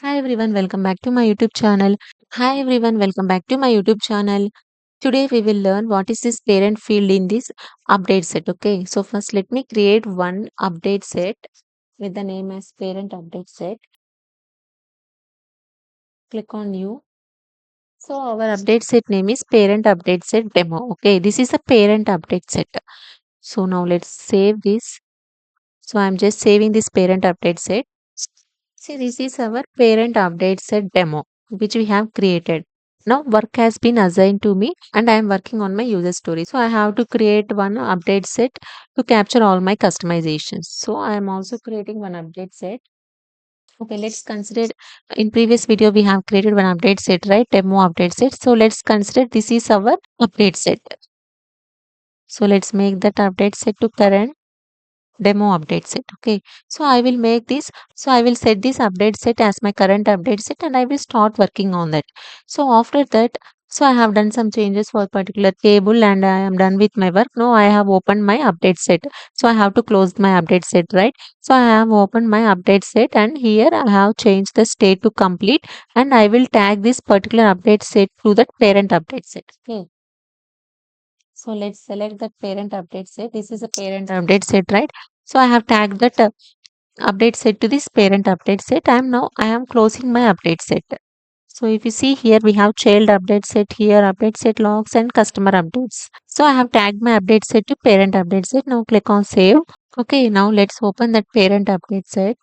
Hi everyone, welcome back to my YouTube channel. Hi everyone, welcome back to my YouTube channel. Today we will learn what is this parent field in this update set. Okay, so first let me create one update set with the name as parent update set. Click on new. So our update set name is parent update set demo. Okay, this is a parent update set. So now let's save this. So I'm just saving this parent update set. See, this is our parent update set demo, which we have created. Now work has been assigned to me and I am working on my user story. So I have to create one update set to capture all my customizations. So I am also creating one update set. Okay, let's consider in previous video we have created one update set, right? Demo update set. So let's consider this is our update set. So let's make that update set to current demo update set. Okay, so I will set this update set as my current update set and I will start working on that. So after that, so I have done some changes for particular table and I am done with my work. Now I have opened my update set, so I have to close my update set, right? So I have opened my update set and here I have changed the state to complete and I will tag this particular update set to that parent update set. Okay, so let's select that parent update set. This is a parent update set, right? So I have tagged that update set to this parent update set. I am closing my update set. So if you see here, we have child update set here, update set logs and customer updates. So I have tagged my update set to parent update set. Now click on save. Okay, now let's open that parent update set.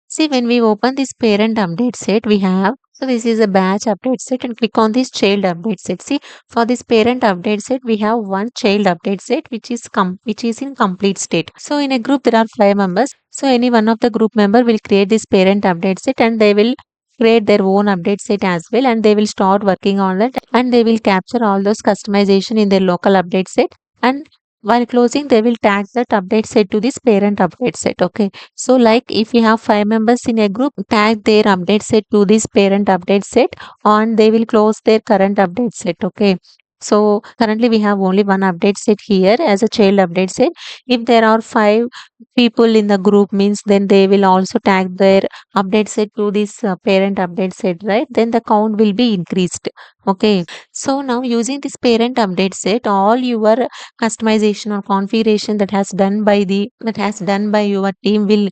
See, when we open this parent update set, we have, so this is a batch update set and click on this child update set. See, for this parent update set, we have one child update set which is in complete state. So in a group, there are 5 members. So any one of the group member will create this parent update set and they will create their own update set as well and they will start working on that and they will capture all those customization in their local update set and while closing they will tag that update set to this parent update set. Okay, so like if you have 5 members in a group, tag their update set to this parent update set and they will close their current update set. Okay. So currently we have only one update set here as a child update set. If there are 5 people in the group means then they will also tag their update set to this parent update set, right? Then the count will be increased. Okay. So now using this parent update set, all your customization or configuration that has done by your team will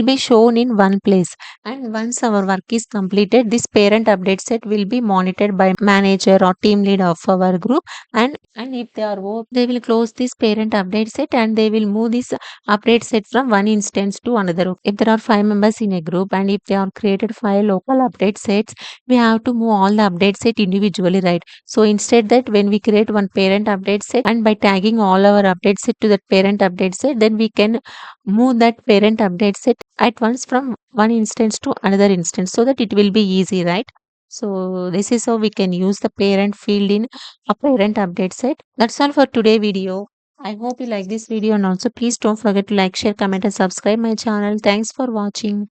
be shown in one place, and once our work is completed this parent update set will be monitored by manager or team lead of our group, and if they are work they will close this parent update set and they will move this update set from one instance to another. If there are 5 members in a group and if they are created 5 local update sets, we have to move all the update set individually, right? So instead that when we create one parent update set and by tagging all our update set to that parent update set, then we can move that parent update set at once from one instance to another instance so that it will be easy, right? So this is how we can use the parent field in a parent update set. That's all for today video. I hope you like this video and also please don't forget to like, share, comment and subscribe my channel. Thanks for watching.